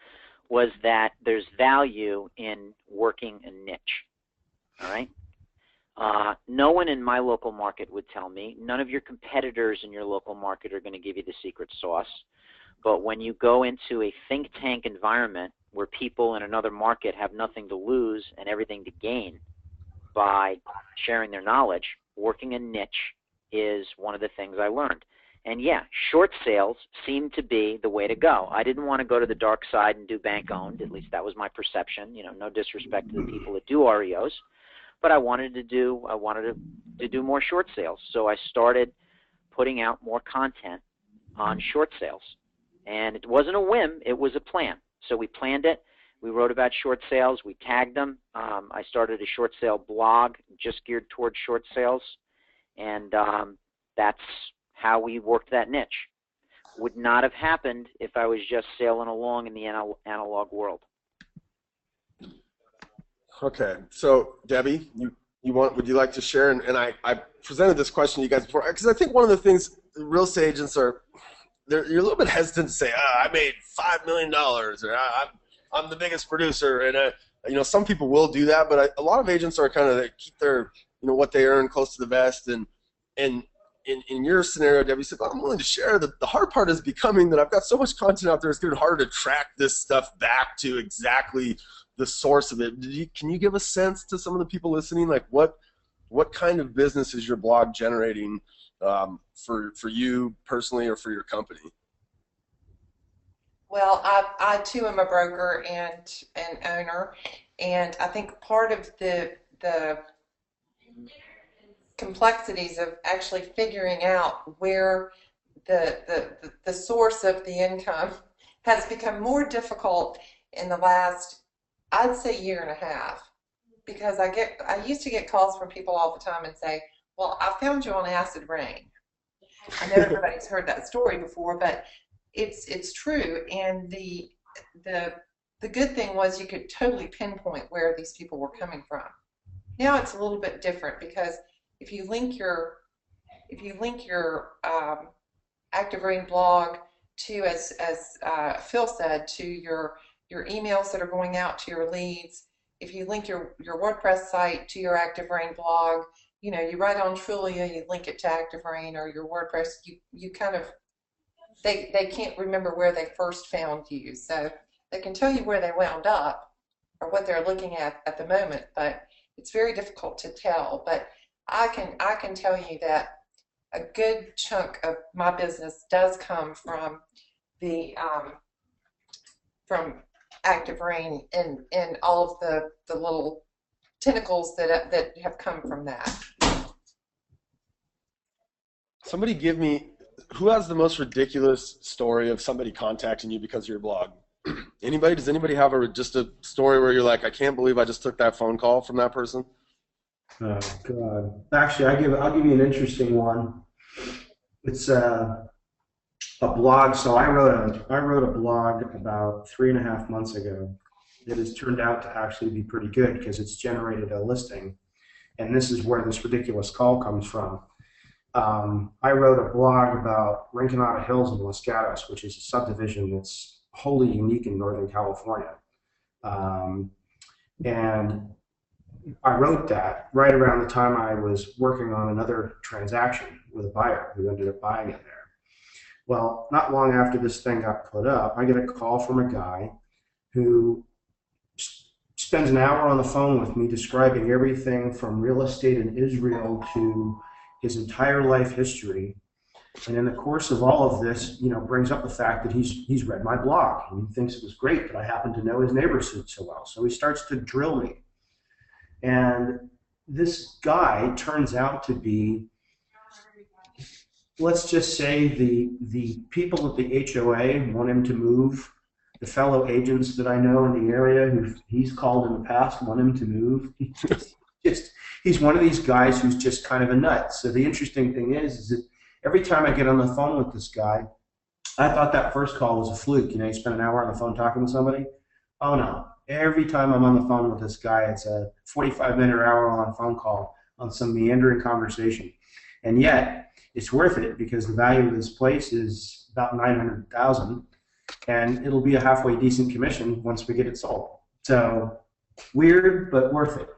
was that there's value in working a niche, all right? No one in my local market would tell me. None of your competitors in your local market are going to give you the secret sauce. But when you go into a think tank environment where people in another market have nothing to lose and everything to gain by sharing their knowledge, working a niche is one of the things I learned. And yeah, short sales seemed to be the way to go. I didn't want to go to the dark side and do bank owned. At least that was my perception. You know, no disrespect to the people that do REOs, but I wanted to do more short sales. So I started putting out more content on short sales. And it wasn't a whim, it was a plan. So we planned it. We wrote about short sales. We tagged them. I started a short sale blog just geared towards short sales. And that's how we worked that niche. Would not have happened if I was just sailing along in the analog world. Okay, so Debbie, would you like to share? And I presented this question to you guys before, because I think one of the things real estate agents are, you're a little bit hesitant to say, I made $5 million, or I'm the biggest producer. And you know, some people will do that, but a lot of agents are kind of, they keep their, you know, what they earn close to the vest. And in your scenario, Debbie said, well, I'm willing to share. The hard part is becoming that I've got so much content out there, it's getting harder to track this stuff back to exactly the source of it. Can you give a sense to some of the people listening, like what kind of business is your blog generating for you personally or for your company? Well, I too am a broker and an owner, and I think part of the complexities of actually figuring out where the source of the income has become more difficult in the last, I'd say, year and a half, because I used to get calls from people all the time and say, well, I found you on Acid Rain. I know everybody's heard that story before, but it's true. And the good thing was you could totally pinpoint where these people were coming from. Now it's a little bit different, because if you link your Active Rain blog to, as Phil said, to your emails that are going out to your leads, if you link your WordPress site to your Active Rain blog, you know, you write on Trulia, you link it to Active Rain or your WordPress, you kind of, they can't remember where they first found you, so they can tell you where they wound up or what they're looking at the moment, but it's very difficult to tell. But I can tell you that a good chunk of my business does come from the from Active Rain and all of the little tentacles that have come from that. Somebody give me, who has the most ridiculous story of somebody contacting you because of your blog? Anybody? Does anybody have just a story where you're like, I can't believe I just took that phone call from that person? Oh God! Actually, I'll give you an interesting one. It's a blog. So I wrote a blog about 3.5 months ago. It has turned out to actually be pretty good because it's generated a listing, and this is where this ridiculous call comes from. I wrote a blog about Rinconada Hills in Los Gatos, which is a subdivision that's wholly unique in Northern California, and I wrote that right around the time I was working on another transaction with a buyer who ended up buying it there. Well, not long after this thing got put up, I get a call from a guy who spends an hour on the phone with me describing everything from real estate in Israel to his entire life history. And in the course of all of this, you know, brings up the fact that he's read my blog and he thinks it was great that I happen to know his neighborhood so well. So he starts to drill me. And this guy turns out to be, let's just say, the people at the HOA want him to move. The fellow agents that I know in the area who he's called in the past want him to move. He's one of these guys who's just kind of a nut. So the interesting thing is that every time I get on the phone with this guy, I thought that first call was a fluke. You know, you spend an hour on the phone talking to somebody. Oh no. Every time I'm on the phone with this guy, it's a 45-minute or hour-long phone call on some meandering conversation. And yet, it's worth it because the value of this place is about $900,000, and it'll be a halfway decent commission once we get it sold. So, weird, but worth it.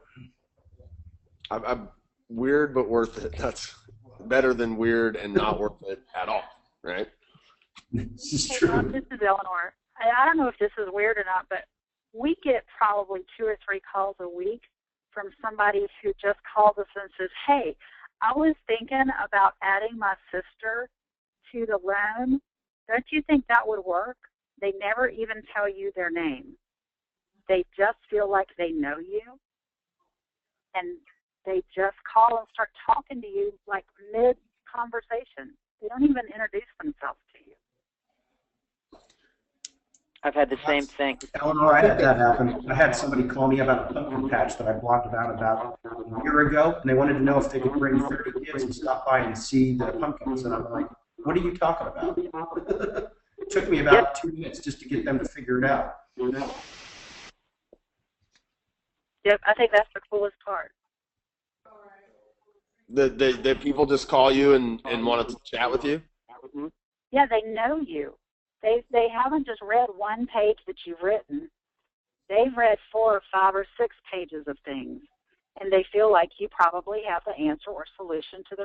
I'm weird, but worth it. That's better than weird and not worth it at all, right? This is Hey, true. Bob, this is Eleanor. I don't know if this is weird or not, but we get probably 2 or 3 calls a week from somebody who just calls us and says, hey, I was thinking about adding my sister to the loan. Don't you think that would work? They never even tell you their name. They just feel like they know you, and they just call and start talking to you like mid-conversation. They don't even introduce themselves to you. I've had the same thing. Eleanor, I had that happen. I had somebody call me about a pumpkin patch that I blogged about a year ago, and they wanted to know if they could bring 30 kids and stop by and see the pumpkins. And I'm like, what are you talking about? It took me about 2 minutes just to get them to figure it out. Yep, I think that's the coolest part. The people just call you and want to chat with you? Yeah, they know you. They haven't just read one page that you've written. They've read 4 or 5 or 6 pages of things, and they feel like you probably have the answer or solution to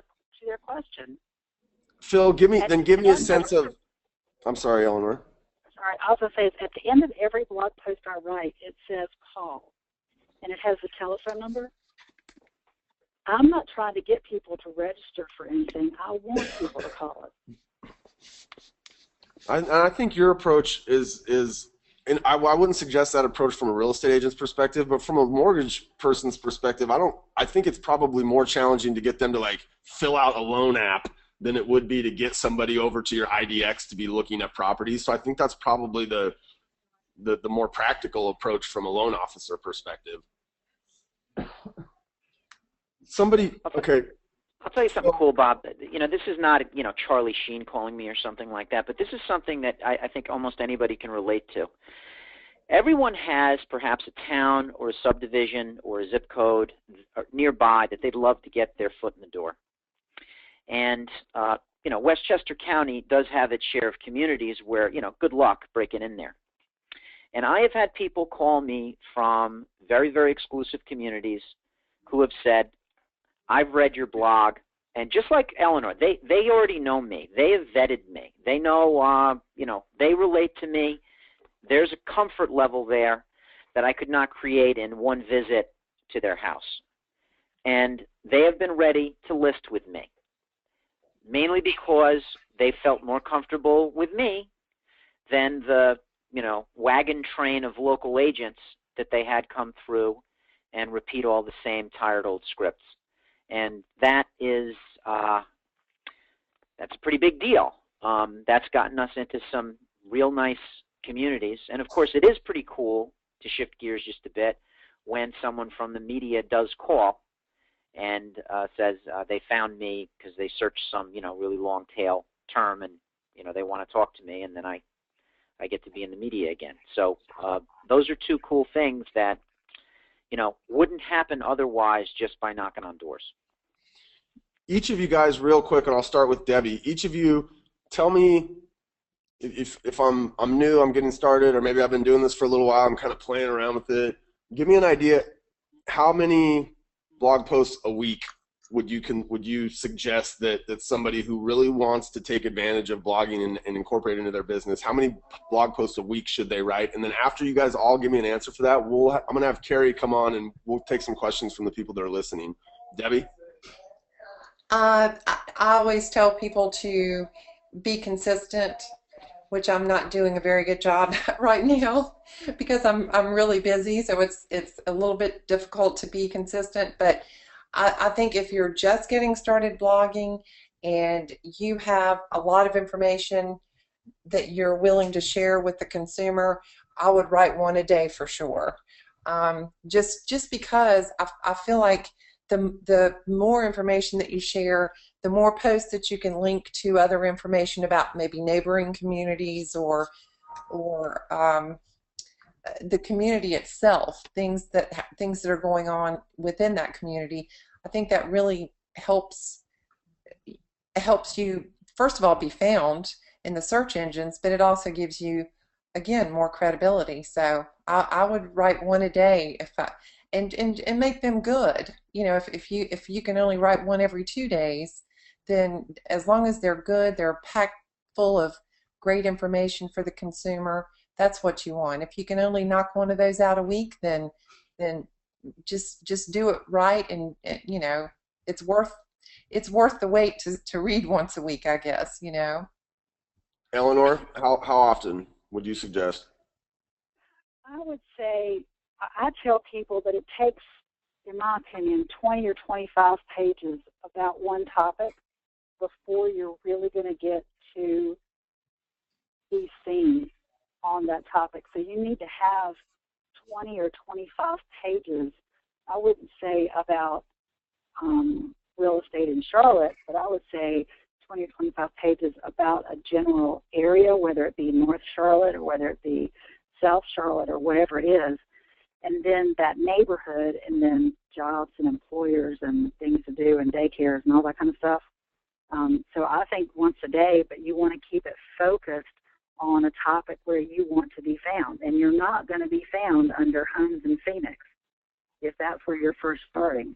their question. Phil, give me a sense of. I'm sorry, Eleanor. Sorry, I was going to say, at the end of every blog post I write, it says call, and it has the telephone number. I'm not trying to get people to register for anything. I want people to call it. I think your approach is, and I wouldn't suggest that approach from a real estate agent's perspective, but from a mortgage person's perspective, I think it's probably more challenging to get them to like fill out a loan app than it would be to get somebody over to your IDX to be looking at properties. So I think that's probably the more practical approach from a loan officer perspective. Okay. I'll tell you something cool, Bob. You know, this is not, Charlie Sheen calling me or something like that, but this is something that I think almost anybody can relate to. Everyone has perhaps a town or a subdivision or a zip code nearby that they'd love to get their foot in the door. And, Westchester County does have its share of communities where, good luck breaking in there. And I have had people call me from very, very exclusive communities who have said, I've read your blog, and just like Eleanor, they already know me. They have vetted me. They know, they relate to me. There's a comfort level there that I could not create in one visit to their house. And they have been ready to list with me, mainly because they felt more comfortable with me than the, wagon train of local agents that they had come through and repeat all the same tired old scripts. And that is, that's a pretty big deal. That's gotten us into some real nice communities. And of course, it is pretty cool to shift gears just a bit when someone from the media does call and says they found me because they searched some, really long tail term, and, they want to talk to me, and then I get to be in the media again. So those are 2 cool things that, wouldn't happen otherwise just by knocking on doors. Each of you guys, real quick, and I'll start with Debbie. Each of you, tell me if I'm new, I'm getting started, or maybe I've been doing this for a little while, I'm kind of playing around with it. Give me an idea. How many blog posts a week would you suggest that somebody who really wants to take advantage of blogging and incorporate it into their business, how many blog posts a week should they write? And then after you guys all give me an answer for that, I'm going to have Carrie come on and we'll take some questions from the people that are listening. Debbie? I always tell people to be consistent, which I'm not doing a very good job at right now because I'm really busy, so it's a little bit difficult to be consistent. But I think if you're just getting started blogging and you have a lot of information that you're willing to share with the consumer, I would write 1 a day for sure. Just because I feel like the more information that you share, the more posts that you can link to other information about maybe neighboring communities or the community itself, things that are going on within that community. I think that really helps you, first of all, be found in the search engines, but it also gives you, again, more credibility. So I would write 1 a day and make them good. If you can only write 1 every 2 days, then as long as they're good, they're packed full of great information for the consumer, that's what you want. If you can only knock 1 of those out a week, then just do it right, and you know, it's worth the wait to read once a week, I guess, you know. Eleanor, how often would you suggest? I would say I tell people that it takes, in my opinion, 20 or 25 pages about one topic before you're really going to get to be seen on that topic. So you need to have 20 or 25 pages. I wouldn't say about real estate in Charlotte, but I would say 20 or 25 pages about a general area, whether it be North Charlotte or whether it be South Charlotte or whatever it is, and then that neighborhood, and then jobs and employers and things to do and daycares and all that kind of stuff. So I think once a day, but you want to keep it focused on a topic where you want to be found, and you're not going to be found under homes in Phoenix if that's where you're first starting.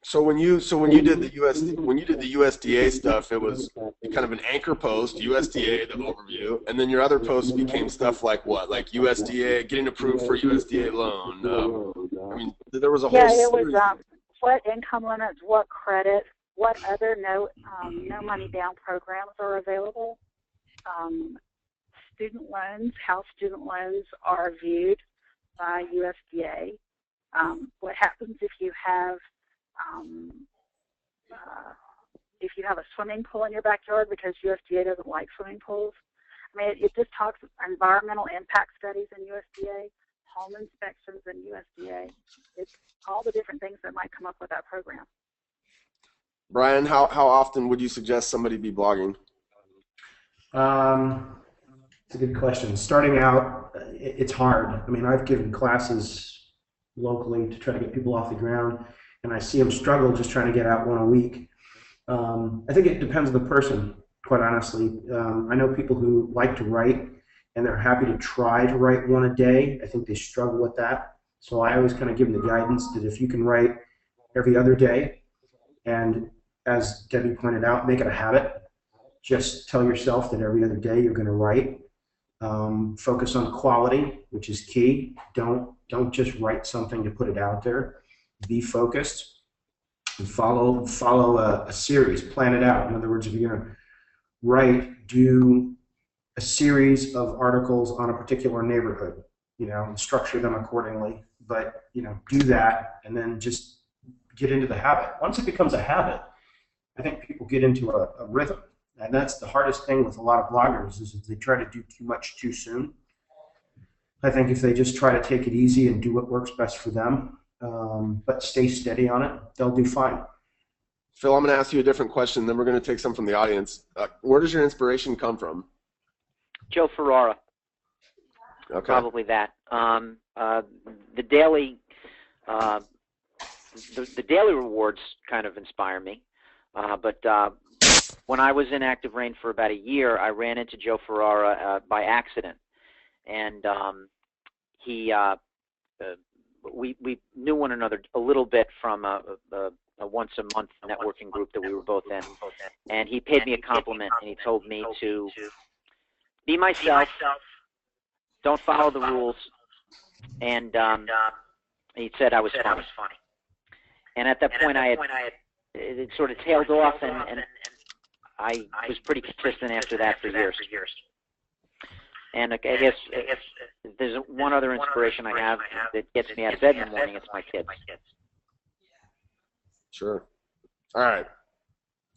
So when you did the USDA stuff, it was kind of an anchor post, USDA, the overview, and then your other posts became stuff like what, like USDA getting approved for USDA loan. I mean, there was a whole it was series. what income limits, what credit, what other no money down programs are available. Student loans, how student loans are viewed by USDA. What happens if you have a swimming pool in your backyard because USDA doesn't like swimming pools? I mean, it just talks environmental impact studies in USDA, home inspections in USDA. It's all the different things that might come up with that program. Bryan, how often would you suggest somebody be blogging? It's a good question. Starting out, it's hard. I mean, I've given classes locally to try to get people off the ground, and I see them struggle just trying to get out one a week. I think it depends on the person, quite honestly. I know people who like to write, and they're happy to try to write one a day. I think they struggle with that. So I always kind of give them the guidance that if you can write every other day, and as Debbie pointed out, make it a habit. Just tell yourself that every other day you're going to write. Focus on quality, which is key. Don't just write something to put it out there. Be focused and follow a series. Plan it out. In other words, if you're going to write, do a series of articles on a particular neighborhood. You know, and structure them accordingly. But you know, do that, and then just get into the habit. Once it becomes a habit, I think people get into a rhythm. And that's the hardest thing with a lot of bloggers is if they try to do too much too soon. I think if they just try to take it easy and do what works best for them, but stay steady on it, they'll do fine. Phil, I'm going to ask you a different question, then we're going to take some from the audience. Where does your inspiration come from? Joe Ferrara. Okay. Probably that. The daily rewards kind of inspire me, but when I was in Active Rain for about a year, I ran into Joe Ferrara by accident, and we knew one another a little bit from a once a month networking group that we were both in, and he paid me a compliment, and he told me to be myself, don't follow the rules, and he said I was funny. And at that point, it sort of tailed off, and I was pretty consistent after that for years. And I guess there's one other inspiration I have that gets me out of bed in the morning. It's my kids. Sure. All right.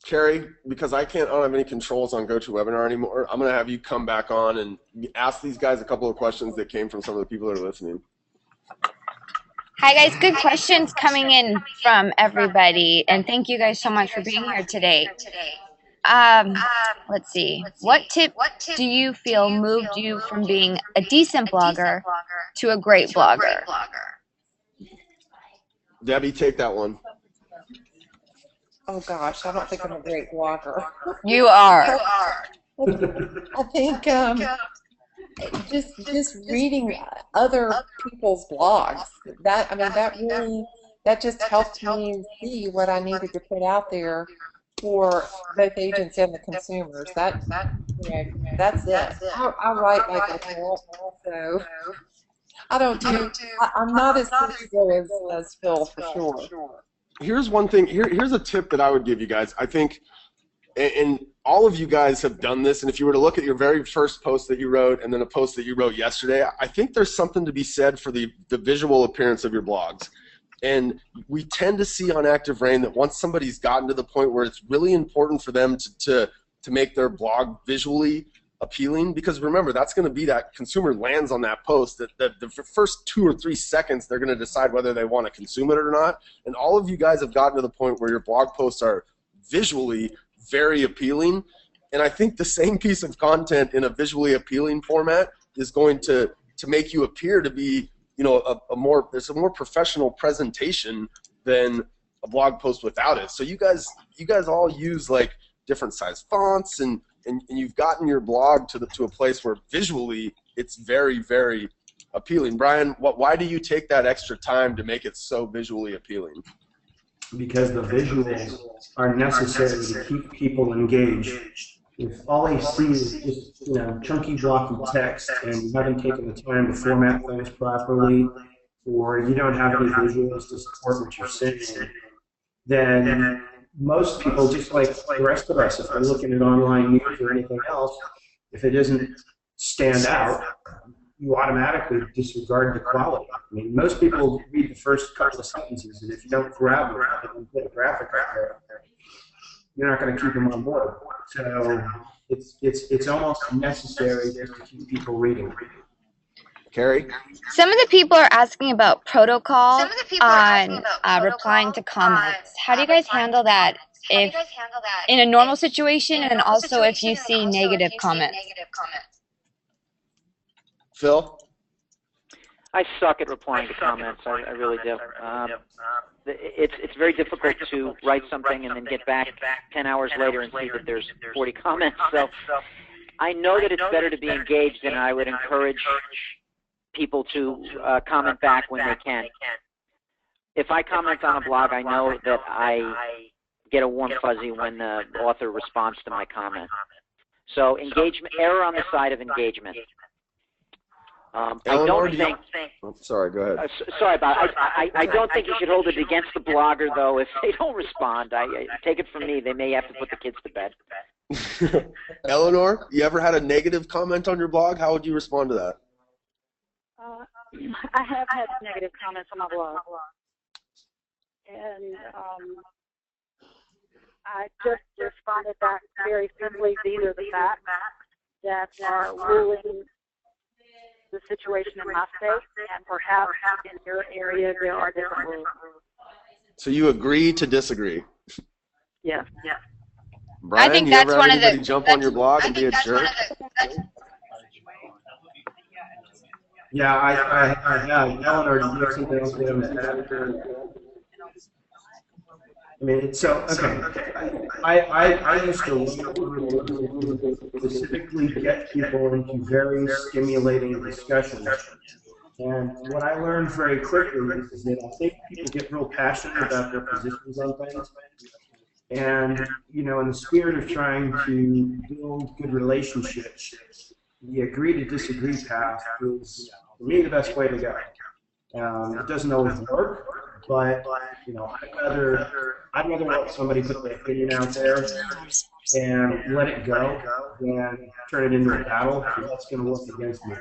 Carrie, because I don't have any controls on GoToWebinar anymore, I'm going to have you come back on and ask these guys a couple of questions that came from some of the people that are listening. Hi guys, good questions coming in from everybody, and thank you guys so much for being here today. Let's see. What tip do you feel moved you from being a decent blogger to a great blogger? Debbie, take that one. Oh gosh, I don't think I'm a great blogger. You are. I think just reading other people's blogs. That just helped me see what I needed to put out there for both agents and the consumers. That's it. I write like a girl, so I don't do. I'm not as physical as Phil for sure. Here's one thing. Here's a tip that I would give you guys. I think, and all of you guys have done this, and if you were to look at your very first post that you wrote and then a post that you wrote yesterday, I think there's something to be said for the visual appearance of your blogs. And we tend to see on Active Rain that once somebody's gotten to the point where it's really important for them to make their blog visually appealing, because remember, that's going to be that consumer lands on that post, that the first 2 or 3 seconds they're going to decide whether they want to consume it or not. And all of you guys have gotten to the point where your blog posts are visually very appealing, and I think the same piece of content in a visually appealing format is going to make you appear to be, you know, there's a more professional presentation than a blog post without it. So you guys all use like different size fonts, and you've gotten your blog to a place where visually it's very, very appealing. Bryan, why do you take that extra time to make it so visually appealing? Because the visuals are necessary to keep people engaged. If all they see is just, you know, chunky blocky text and you haven't taken the time to format things properly, or you don't have any visuals to support what you're saying, then most people, just like the rest of us, if they're looking at online news or anything else, if it doesn't stand out, you automatically disregard the quality. I mean, most people read the first couple of sentences, and if you don't grab them and put a graphic out there, you're not going to keep them on board. So it's almost necessary just to keep people reading. Carrie? Some of the people are asking about protocol on replying to comments. How do you guys handle that if in a normal situation, and also if you see negative comments? Phil? I suck at replying to comments. I really do. It's very difficult to write something and then get back 10 hours later and see that there's 40 comments. So I know that it's better to be engaged, and I would encourage people to comment back when they can. If I comment on a blog, I know that I get a warm fuzzy when the author responds to my comment. So engagement, err on the side of engagement. Eleanor, I don't think. Oh, sorry, go ahead. Sorry about it. I don't think you should hold it against the blogger, though, if they don't respond. I take it from me, they may have to put the kids to bed. Eleanor, you ever had a negative comment on your blog? How would you respond to that? I have had negative comments on my blog, and I just responded back very simply. These are the facts that are ruling the situation in my state, and perhaps in your area there are different rules. So you agree to disagree? Yes. Bryan, I think you that's ever one have of anybody the. jump on your blog and be a jerk? Yeah, I have. Eleanor, do you have something else to add? I mean, I used to specifically get people into very stimulating discussions. And what I learned very quickly is that I think people get real passionate about their positions on things. And, you know, in the spirit of trying to build good relationships, the agree to disagree path is, for me, the best way to go. It doesn't always work, but, you know, I'd rather let somebody put their opinion out there and let it go than turn it into a battle, because that's going to work against me.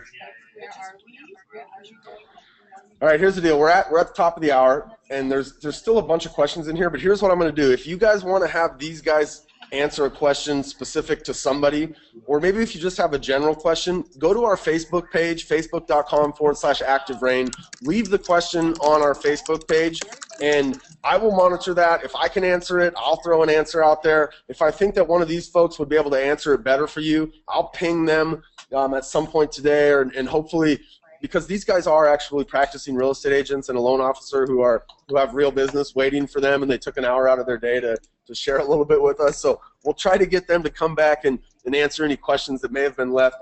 All right, here's the deal. We're at the top of the hour, and there's still a bunch of questions in here, but here's what I'm going to do. If you guys want to have these guys answer a question specific to somebody, or maybe if you just have a general question, go to our Facebook page, facebook.com/ActiveRain. Leave the question on our Facebook page, and I will monitor that. If I can answer it, I'll throw an answer out there. If I think that one of these folks would be able to answer it better for you, I'll ping them at some point today, and hopefully, because these guys are actually practicing real estate agents and a loan officer who have real business waiting for them, and they took an hour out of their day to share a little bit with us. So we'll try to get them to come back and answer any questions that may have been left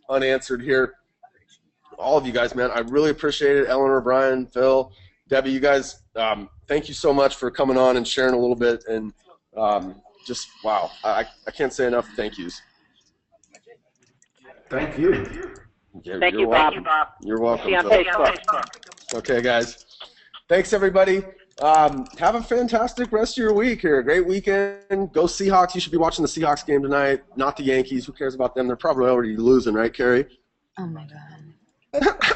unanswered here. All of you guys, man, I really appreciate it. Eleanor, Bryan, Phil, Debbie, you guys, thank you so much for coming on and sharing a little bit. And just, wow, I can't say enough thank yous. Thank you. Thank you, Bob. You're welcome. See you on Facebook. Okay, guys. Thanks, everybody. Have a fantastic rest of your week here. Great weekend. Go Seahawks. You should be watching the Seahawks game tonight, not the Yankees. Who cares about them? They're probably already losing, right, Carrie? Oh, my God.